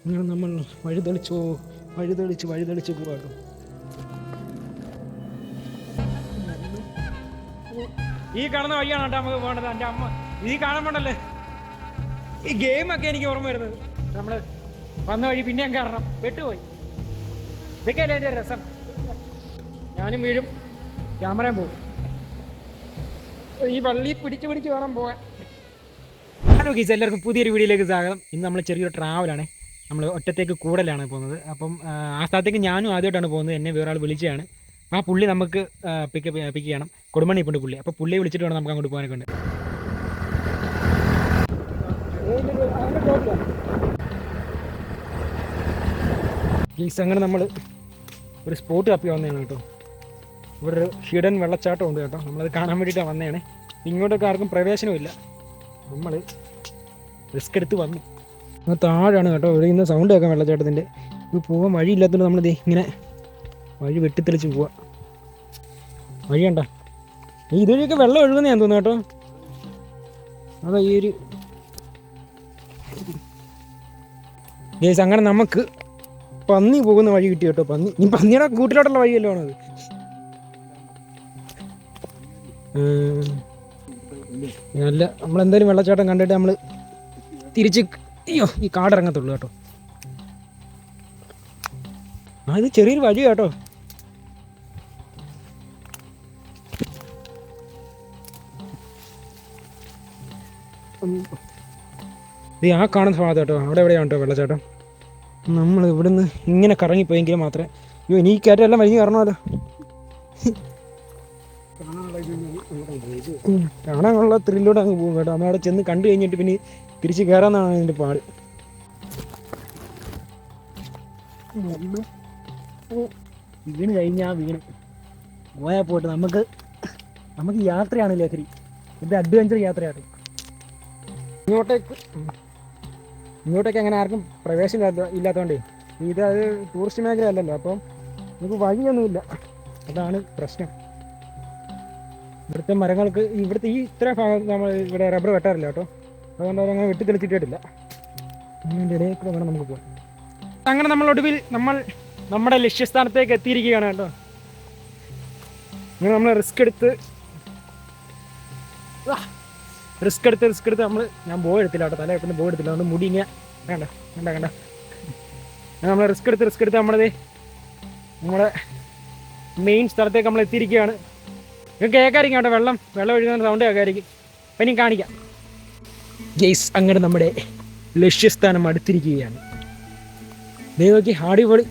അങ്ങനെ നമ്മൾ വഴിതെളിച്ച് പോകാട്ടോ. ഈ കാണുന്ന വഴിയാണ് കേട്ടോ നമുക്ക് പോകേണ്ടത്. എൻ്റെ അമ്മ ഈ കാണുമ്പോണ്ടല്ലേ ഈ ഗെയിമൊക്കെ എനിക്ക് ഓർമ്മ വരുന്നത്. നമ്മൾ വന്ന വഴി പിന്നെയും കാരണം പെട്ടുപോയി. ഇതൊക്കെയല്ലേ എൻ്റെ രസം. ഞാനും വീഴും, ക്യാമറയും പോകും. ഈ വള്ളി പിടിച്ച് വേണം പോകാൻ. ഹലോ ഗീസ്, എല്ലാവർക്കും പുതിയൊരു വീഡിയോയിലേക്ക് സ്വാഗതം. ഇന്ന് നമ്മൾ ചെറിയൊരു ട്രാവലാണ്. നമ്മൾ ഒറ്റത്തേക്ക് കൂടലാണ് പോകുന്നത്. അപ്പം ആ സ്ഥലത്തേക്ക് ഞാനും ആദ്യമായിട്ടാണ് പോകുന്നത്. എന്നെ വേറെ ആൾ വിളിച്ചതാണ്. ആ പുള്ളി നമുക്ക് പിക്ക് ചെയ്യണം. കൊടുമണ്ണി ഇപ്പോണ്ട് പുള്ളി. അപ്പോൾ പുള്ളിയെ വിളിച്ചിട്ട് വേണം നമുക്ക് അങ്ങോട്ട് പോകാനൊക്കെ ഉണ്ട്. ഗീസ്, അങ്ങനെ നമ്മൾ ഒരു സ്പോട്ട് തപ്പി വന്നതാണ് കേട്ടോ. ഇവിടെ ഒരു ഹിഡൻ വെള്ളച്ചാട്ടം ഉണ്ട് കേട്ടോ. നമ്മളത് കാണാൻ വേണ്ടിയിട്ടാണ് വന്നതാണ്. ഇങ്ങോട്ടൊക്കെ ആർക്കും പ്രവേശനമില്ല. നമ്മൾ റിസ്ക് എടുത്ത് വന്നു. താഴാണ് കേട്ടോ. ഇവിടെ ഇന്ന് സൗണ്ട് കേൾക്കാം വെള്ളച്ചാട്ടത്തിൻ്റെ. ഇത് പോകാൻ വഴിയില്ലാത്തതുകൊണ്ട് നമ്മൾ ഇങ്ങനെ വഴി വെട്ടിത്തെളിച്ച് പോവാം. വഴി കണ്ട ഇതുവഴിയൊക്കെ വെള്ളം ഒഴുകുന്ന ഞാൻ തോന്നുന്നു കേട്ടോ. അതാ ഈ ഒരു ഗേസ്. അങ്ങനെ നമുക്ക് പന്നി പോകുന്ന വഴി കിട്ടി കേട്ടോ. പന്നിയുടെ കൂട്ടിലോട്ടുള്ള വഴിയല്ലോ ആണത്. അല്ല, നമ്മളെന്തായാലും വെള്ളച്ചാട്ടം കണ്ടിട്ട് നമ്മൾ തിരിച്ച് ഈ കാടിറങ്ങത്തുള്ളൂ കേട്ടോ. ഇത് ചെറിയൊരു വഴി കേട്ടോ. ഇത് ആ കാണുന്ന ഭാഗത്ത് കേട്ടോ. അവിടെ എവിടെയാണ് കേട്ടോ വെള്ളച്ചാട്ടം. നമ്മൾ ഇവിടുന്ന് ഇങ്ങനെ കറങ്ങിപ്പോയെങ്കിൽ മാത്രമേ ഇനി ഈ കയറ്റെല്ലാം വഴി കയറണമല്ലോ. കാണാനുള്ള ത്രില്ലോടെ അങ്ങ് പോകും കേട്ടോ. നമ്മളവിടെ ചെന്ന് കണ്ടു കഴിഞ്ഞിട്ട് പിന്നെ തിരിച്ച് കയറാമെന്നാണ് അതിൻ്റെ പാട്. വീണ് കഴിഞ്ഞാൽ വീണ് പോയാൽ പോയിട്ട് നമുക്ക് യാത്രയാണ് ലഹരി. ഇത് അഡ്വഞ്ചർ യാത്രയാണ്. ഇങ്ങോട്ടേക്ക് അങ്ങനെ ആർക്കും പ്രവേശനം ഇല്ലാത്തതുകൊണ്ടേ അത് ടൂറിസ്റ്റ് മേഖല അല്ലല്ലോ. അപ്പം നമുക്ക് വഴിയൊന്നുമില്ല. അതാണ് പ്രശ്നം. ഇവിടുത്തെ മരങ്ങൾക്ക് ഇവിടുത്തെ ഈ ഇത്ര ഭാഗം നമ്മൾ ഇവിടെ റബ്ബർ വെട്ടാറില്ല കേട്ടോ. അതുകൊണ്ട് അവരങ്ങനെ വെട്ടിത്തെളിച്ചിട്ടില്ല. അതിൻ്റെ ഇടയിൽ കൂടെ വേണം നമുക്ക് പോകാൻ. അങ്ങനെ നമ്മളൊടുവിൽ നമ്മുടെ ലക്ഷ്യസ്ഥാനത്തേക്ക് എത്തിയിരിക്കുകയാണ് കേട്ടോ. അങ്ങനെ നമ്മൾ റിസ്ക് എടുത്ത് ഞാൻ ബോ എടുത്തില്ല കേട്ടോ. തല വെക്കുന്ന ബോ എടുത്തില്ല. അതുകൊണ്ട് മുടി ഇങ്ങനെ കണ്ട നമ്മൾ റിസ്ക് എടുത്ത് നമ്മുടെ മെയിൻ സ്ഥലത്തേക്ക് നമ്മൾ എത്തിയിരിക്കുകയാണ്. നിങ്ങൾക്ക് കേൾക്കാതിരിക്കും കേട്ടോ. വെള്ളം ഒഴുകുന്ന സൗണ്ട് കേൾക്കാതിരിക്കും. അപ്പം ഇനി കാണിക്കാം ഗെയ്സ്. അങ്ങനെ നമ്മുടെ ലക്ഷ്യസ്ഥാനം അടുത്തിരിക്കുകയാണ്. നോക്കി അടിപൊളി.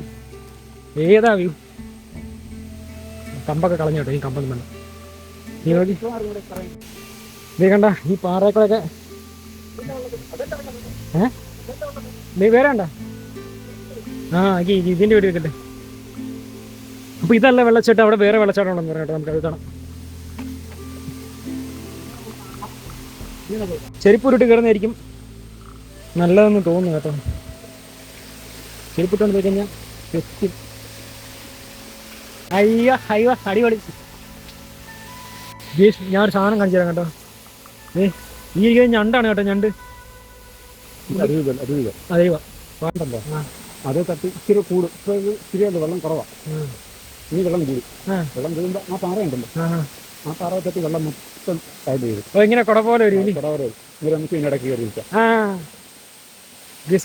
ഏതാ വ്യൂ. കമ്പൊക്കെ കളഞ്ഞു കേട്ടോ. ഈ കമ്പൊന്നും വേണം. നീ നോക്കി നീ കണ്ട ഈ പാറക്കളൊക്കെ. നീ വേറെ ഉണ്ടോ? ഇതിൻ്റെ വീട് വെക്കട്ടെ. അപ്പോൾ ഇതല്ല വെള്ളച്ചാട്ടം. അവിടെ വേറെ വെള്ളച്ചാട്ടം ഉണ്ടെന്ന് പറയാം കേട്ടോ. നമുക്കത് കാണാം. ചെരുപ്പുരുട്ട് കയറുന്നതായിരിക്കും നല്ലതെന്ന് തോന്നുന്നു കേട്ടോ. ചെരുപ്പിട്ടുകൊണ്ട് പോയി കഴിഞ്ഞാൽ അയ്യോ അടിപൊളി. ഞാനൊരു സാധനം കാണിച്ചു തരാം കേട്ടോ. ഈ ഇരിക്കുന്ന ഞണ്ടാണ് കേട്ടോ. ഞണ്ട് അതേവാ പാണ്ടല്ലോ. അത് തട്ടി ഇച്ചിരി കൂടും. ഇച്ചിരിയല്ല, വെള്ളം കുറവാണ്. ഈ വെള്ളം കൂടും. വെള്ളം കൂടുമ്പോൾ ആ പാറയുണ്ടല്ലോ, ആ പാറ തട്ടി വെള്ളം മൊത്തം സൈഡ് ചെയ്തു. ഇങ്ങനെ കുട പോലെ വരും. നമുക്ക് ഇതിനിടയ്ക്ക് കയറി നിൽക്കാം.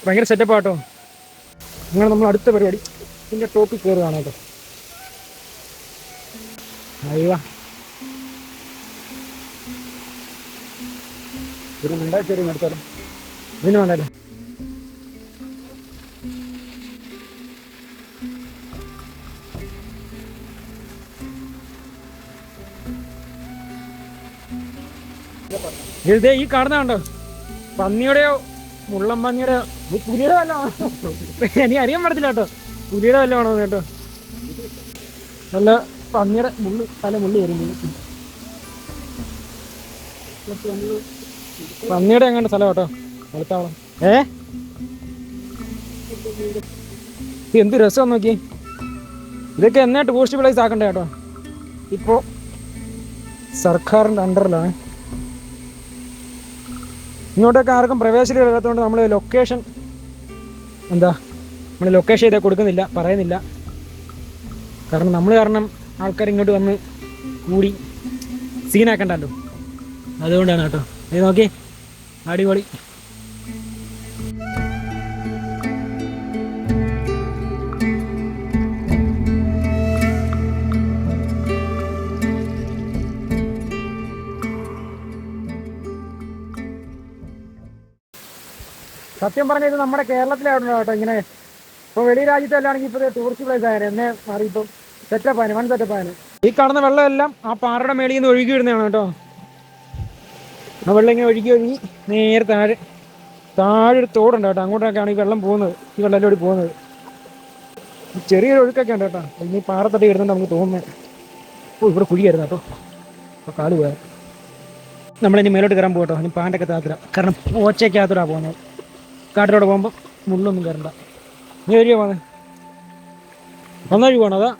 ഭയങ്കര സെറ്റപ്പ് ആട്ടോ. അങ്ങനെ നമ്മൾ അടുത്ത പരിപാടി ഇതിൻ്റെ ടോപ്പിൽ കയറുകയാണ് കേട്ടോ. അയ്യോ ഒരു ഉണ്ടായി എടുത്താലും ഇതിന് വേണ്ടല്ലോ. ഇതേ ഈ കാണുന്ന കണ്ടോ. പന്നിയുടെയോ മുള്ളം പന്നിയുടെയോ പുലിയുടെ വല്ലതാണോ എനിക്ക് അറിയാൻ പറ്റത്തില്ല കേട്ടോ. പുലിയുടെ വല്ലതാണോ കേട്ടോ. നല്ല പന്നിയുടെ തല മുള്ളി വരുന്നത്. പന്നിയുടെ എങ്ങനെ സ്ഥലം കേട്ടോ. വെളുത്താവളം. എന്ത് രസം നോക്കി. ഇതൊക്കെ എന്നാ ടൂറിസ്റ്റ് പ്ലേസ് ആക്കണ്ടേ കേട്ടോ. ഇപ്പോൾ സർക്കാരിൻ്റെ അണ്ടറിലാണ്. ഇങ്ങോട്ടൊക്കെ ആർക്കും പ്രവേശനം ഇല്ലാത്തതുകൊണ്ട് നമ്മൾ ലൊക്കേഷൻ എന്താ നമ്മൾ ലൊക്കേഷൻ ചെയ്താൽ കൊടുക്കുന്നില്ല, പറയുന്നില്ല. കാരണം നമ്മൾ കാരണം ആൾക്കാർ ഇങ്ങോട്ട് വന്ന് കൂടി സീനാക്കണ്ടല്ലോ, അതുകൊണ്ടാണ് കേട്ടോ. ഇത് നോക്കി, അടിപൊളി. സത്യം പറഞ്ഞാൽ ഇത് നമ്മുടെ കേരളത്തിലായിരുന്നു കേട്ടോ ഇങ്ങനെ. ഇപ്പോൾ വെളി രാജ്യത്തല്ലാണെങ്കിൽ ഇപ്പോൾ ടൂറിസ്റ്റ് പ്ലേസ് ആയിരുന്നു, എന്നെ മാറി ഇപ്പം സെറ്റപ്പാണ്, വൺ സെറ്റപ്പാണ്. ഈ കാണുന്ന വെള്ളമെല്ലാം ആ പാറയുടെ മേളിൽ നിന്ന് ഒഴുകി വിടുന്നതാണ് കേട്ടോ. ആ വെള്ളം ഇങ്ങനെ ഒഴുകി നേരെ താഴെ ഒരു തോടുണ്ട് കേട്ടോ, അങ്ങോട്ടൊക്കെയാണ് ഈ വെള്ളം പോകുന്നത്, ഈ വെള്ളത്തിലൂടെ പോകുന്നത്. ചെറിയൊരു ഒഴുക്കൊക്കെ ഉണ്ട് കേട്ടോ. ഇനി പാറത്തട്ടി ഇടുന്നുണ്ട് നമുക്ക് തോന്നുന്നത്. ഇവിടെ കുഴിയായിരുന്നു കേട്ടോ, അപ്പോൾ കാല് പോയാൽ. നമ്മളിനി മേലോട്ട് കയറാൻ പോകട്ടോ. ഇനി പാൻ്റൊക്കെ താത്തിര, കാരണം ഓച്ചയ്ക്കകത്തോടാണ് പോകുന്നത്. കാട്ടിലൂടെ പോകുമ്പോൾ മുള്ളൊന്നും കയറണ്ട. നീ വഴിയാ പോകുന്നത്? വന്ന വഴി പോകണം. അതാ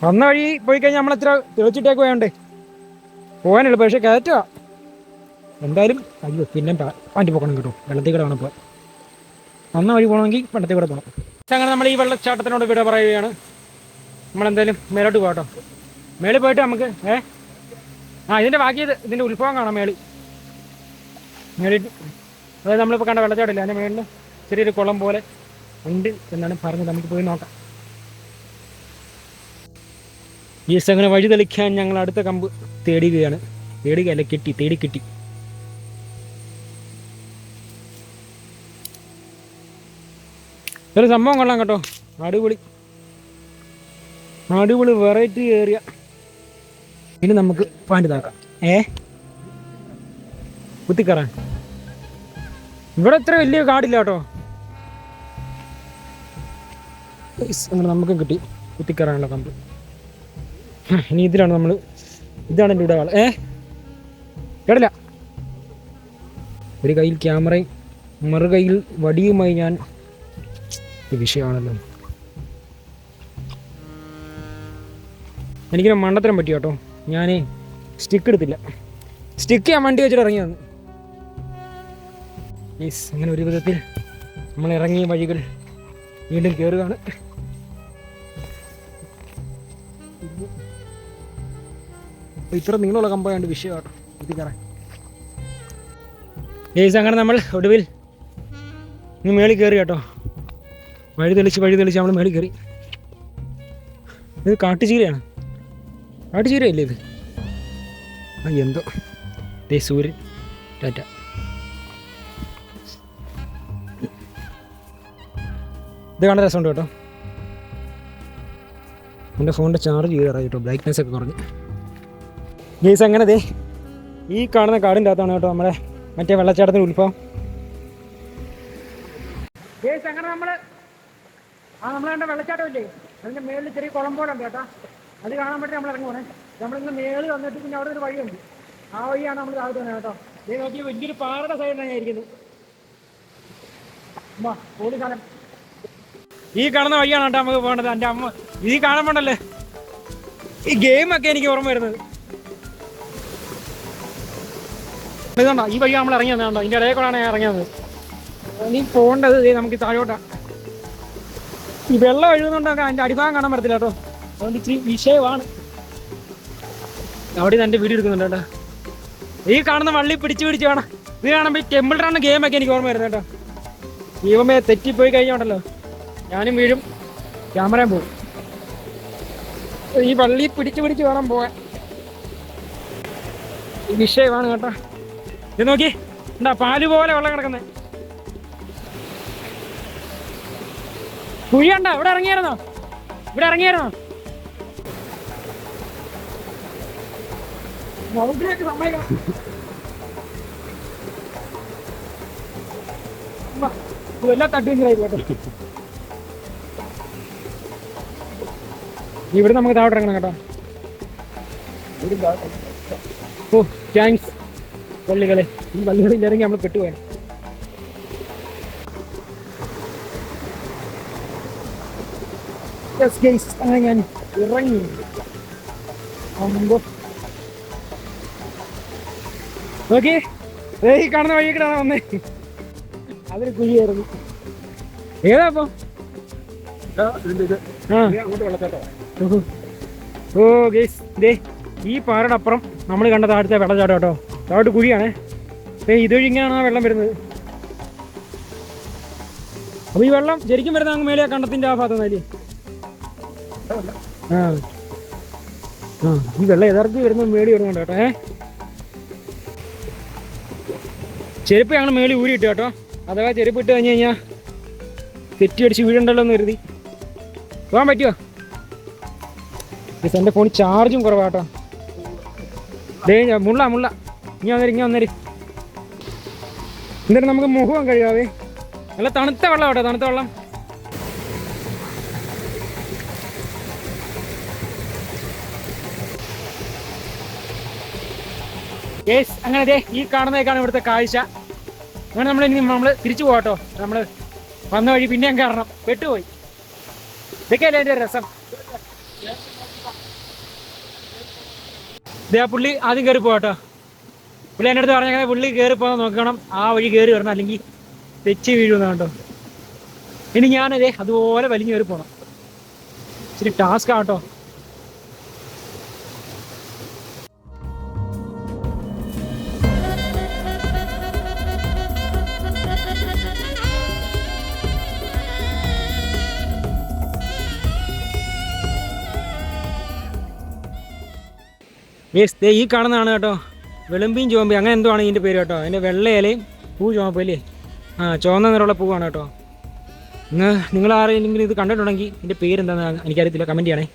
വന്ന വഴി പോയി കഴിഞ്ഞാൽ നമ്മളെത്ര തെളിച്ചിട്ടേക്ക് പോയാണ്ടേ പോകാനുള്ള, പക്ഷേ കയറ്റുക എന്തായാലും. അയ്യോ, പിന്നെ പാൻറ്റ് പോകണം കേട്ടോ, വെള്ളത്തിൽ കൂടെ വേണം പോകാൻ. വന്ന വഴി പോകണമെങ്കിൽ വെള്ളത്തിൽ കൂടെ പോകണം. അങ്ങനെ നമ്മൾ ഈ വെള്ളച്ചാട്ടത്തിനോട് വിട പറയുകയാണ്. നമ്മളെന്തായാലും മേലോട്ട് പോകട്ടോ. മേളിൽ പോയിട്ട് നമുക്ക് ഇതിൻ്റെ ബാക്കി ഇതിൻ്റെ ഉത്ഭവം കാണാം. മേളിൽ അതായത് നമ്മളിപ്പോൾ കണ്ട വെള്ളച്ചാട്ടമില്ല, അതിൻ്റെ മേളിൽ ചെറിയൊരു കുളം പോലെ ഉണ്ട് എന്നാണ് പറഞ്ഞത്. നമുക്ക് പോയി നോക്കാം. ഈ അങ്ങനെ വഴി തെളിക്കാൻ ഞങ്ങൾ അടുത്ത കമ്പ് തേടുകയാണ്. തേടുകയല്ല, കിട്ടി. ഒരു സംഭവം കൊള്ളാം കേട്ടോ, അടിപൊളി വെറൈറ്റി ഏറിയ. ഇനി നമുക്ക് പാൻറ് താക്കാം. കുത്തിക്കറാൻ ഇവിടെ ഇത്ര വലിയ കാടില്ല കേട്ടോ. അങ്ങനെ നമുക്കും കിട്ടി കുത്തിക്കറാനുള്ള കമ്പ്. ഇനി ഇതിലാണ് ഇതാണ് എൻ്റെ ഇവിടെ ആൾ. കേടില്ല. ഒരു കയ്യിൽ ക്യാമറയും മറു കയ്യിൽ വടിയുമായി ഞാൻ വിഷയമാണല്ലോ. എനിക്കിനെ മണ്ടത്തരം പറ്റി കേട്ടോ. ഞാൻ സ്റ്റിക്ക് എടുത്തില്ല. സ്റ്റിക്ക് ഞാൻ വണ്ടി വെച്ചിട്ട് ഇറങ്ങി വന്നു. അങ്ങനെ ഒരു വിധത്തിൽ നമ്മൾ ഇറങ്ങിയ വഴികൾ വീണ്ടും കയറുകയാണ്. ഇത്ര നീളമുള്ള കമ്പായതുകൊണ്ട് വിഷയമാട്ടോ ഇത് കയറാൻ. അങ്ങനെ നമ്മൾ ഒടുവിൽ ഇനി മേളിൽ കയറി കേട്ടോ. വഴി തെളിച്ച് നമ്മൾ മേളിൽ കയറി. ഇത് കാട്ടുചീരയാണ്. കാട്ടുചീരയല്ലേ ഇത്? എന്തോ സൂര്യൻ ടാറ്റ. ഇത് കാണാൻ രസമുണ്ട് കേട്ടോ. എൻ്റെ ഫോണിൻ്റെ ചാർജ് ചെയ്താറായി കേട്ടോ, ബ്രൈറ്റ്നെസ് ഒക്കെ കുറഞ്ഞ്. ഗെയ്സ് അങ്ങനെ ഈ കാണുന്ന കാടിൻ്റെ അകത്താണ് കേട്ടോ നമ്മുടെ മറ്റേ വെള്ളച്ചാട്ടത്തിന് ഉത്ഭവം. ഗെയ്സ് അങ്ങനെ നമ്മൾ കണ്ട വെള്ളച്ചാട്ടമില്ലേ, അതിൻ്റെ മേളിൽ ചെറിയ കുളം പോലെ ഉണ്ട് കേട്ടോ. അത് കാണാൻ വേണ്ടി നമ്മൾ ഇറങ്ങി പോണേ. നമ്മളിന്ന് മേളിൽ വന്നിട്ട് പിന്നെ അവിടെ ഒരു വഴിയുണ്ട്, ആ വഴിയാണ് നമ്മൾ താഴെ തന്നെ കേട്ടോ. ഇത് നോക്കി വലിയൊരു പാറയുടെ സൈഡിലാണ് ഞാൻ ഇരിക്കുന്നത്. ഓടി കാലം ഈ കാണുന്ന വഴിയാണ് കേട്ടോ നമുക്ക് പോകേണ്ടത്. എൻ്റെ അമ്മ ഈ കാണുമ്പോണ്ടല്ലേ ഈ ഗെയിമൊക്കെ എനിക്ക് ഓർമ്മ വരുന്നത്. ഇതുണ്ടോ, ഈ വഴി നമ്മൾ ഇറങ്ങി വന്നതുണ്ടോ, ഇതിൻ്റെ ഇടയിൽ കൂടെയാണ് ഞാൻ ഇറങ്ങിയത്. ഇനി പോകേണ്ടത് നമുക്ക് താഴോട്ടാണ്. ഈ വെള്ളം ഒഴുകുന്നുണ്ടൊക്കെ അതിൻ്റെ അടിഭാഗം കാണാൻ പറ്റത്തില്ല കേട്ടോ, അതുകൊണ്ട് ഇച്ചിരി വിഷയമാണ്. അവിടെ എൻ്റെ വീഡിയോ എടുക്കുന്നുണ്ട് കേട്ടോ. ഈ കാണുന്ന വള്ളി പിടിച്ച് വേണം. ഇത് കാണുമ്പോൾ ഈ ടെമ്പിൾ റൺ ഗെയിമൊക്കെ എനിക്ക് ഓർമ്മ വരുന്നത് കേട്ടോ. ദൈവമേ, തെറ്റിപ്പോയി കഴിഞ്ഞോണ്ടല്ലോ ഞാനും വീഴും, ക്യാമറയും പോകും. ഈ വള്ളി പിടിച്ച് വേണം പോകാൻ. ഈ വിഷയമാണ് കേട്ടോ. ഇത് നോക്കി, എന്താ പാല് പോലെ വെള്ളം കിടക്കുന്നത്. കുഴിയണ്ട, ഇവിടെ ഇറങ്ങിയായിരുന്നോ? മൗണ്ടിലേക്ക് സമ്മതിക്കണം. ഇതെല്ലാം തട്ടിയായി കേട്ടോ. ഇവിടെ നമുക്ക് താഴോട്ട് ഇറങ്ങണം കേട്ടോ. ഓ താങ്ക്സ് പള്ളികളെ. ഈ പള്ളികളിൽ ഇറങ്ങി നമ്മൾ പെട്ടുപോയാൽ. അങ്ങനെ ഞാൻ ഇറങ്ങി. നോക്കി, ഈ കാണുന്ന വഴി കൂടെ വന്നേ, അതൊരു കുഴിയായിരുന്നു. ഏതാ അപ്പോൾ? ഓ ഗേസ് ഇതേ ഈ പാറയുടെ അപ്പുറം നമ്മൾ കണ്ട താഴത്തെ വെള്ളച്ചാട്ടം കേട്ടോ. താഴോട്ട് കുഴിയാണേ. ഇതുവഴി ഇങ്ങനെയാണ് ആ വെള്ളം വരുന്നത്. അപ്പോൾ ഈ വെള്ളം ശരിക്കും വരുന്നത് അങ്ങ് മേലെ കണ്ടത്തിൻ്റെ ആ ഭാഗത്ത് നിന്നല്ലേ? ആ ആ ഈ വെള്ളം യഥാർത്ഥത്തിൽ വരുന്നത് മേടി വരുന്നുണ്ട് കേട്ടോ. ചെരുപ്പ് ഞങ്ങൾ മേളി ഊരിയിട്ട് കേട്ടോ. അഥവാ ചെരുപ്പ് ഇട്ട് കഴിഞ്ഞ് കഴിഞ്ഞാൽ തെറ്റി അടിച്ച് വീഴണ്ടല്ലോ എന്ന് കരുതി. പോകാൻ പറ്റുമോ? എൻ്റെ ഫോണിൽ ചാർജും കുറവാട്ടോ. മുള്ള ഇങ്ങനെ വന്നേര്. എന്നിട്ട് നമുക്ക് മുഖം കഴിയാവേ. നല്ല തണുത്ത വെള്ളം കേട്ടോ, തണുത്ത വെള്ളം. യേസ് അങ്ങനെ അതെ ഈ കാണുന്നതൊക്കെയാണ് ഇവിടുത്തെ കാഴ്ച. അങ്ങനെ നമ്മൾ തിരിച്ചു പോകാട്ടോ. നമ്മൾ വന്ന വഴി പിന്നെയും കയറണം. പെട്ടുപോയി. ഇതൊക്കെയല്ലേ എൻ്റെ രസം. ഇതേ പുള്ളി ആദ്യം കയറി പോകാട്ടോ. പുള്ളി എൻ്റെ അടുത്ത് പറഞ്ഞങ്ങനെ പുള്ളി കയറി പോകാൻ നോക്കണം. ആ വഴി കയറി വരണം, അല്ലെങ്കിൽ തെച്ച് വീഴുമെന്നാണ് കേട്ടോ. ഇനി ഞാനതേ അതുപോലെ വലിഞ്ഞു കയറി പോകണം. ഇച്ചിരി ടാസ്ക് ആട്ടോ. ഈ കാണുന്നതാണ് കേട്ടോ വെളുമ്പിയും ചുവമ്പി അങ്ങനെ എന്തോ ആണ് ഇതിൻ്റെ പേര് കേട്ടോ. അതിൻ്റെ വെള്ള ഇലയും പൂ ചുവപ്പല്ലേ? ചുവന്ന നിറമുള്ള പൂവാണ് കേട്ടോ. നിങ്ങൾ ആരെങ്കിലും ഇത് കണ്ടിട്ടുണ്ടെങ്കിൽ ഇതിൻ്റെ പേരെന്താണെന്ന് എനിക്കറിയത്തില്ല. കമൻറ്റ് ചെയ്യണേ.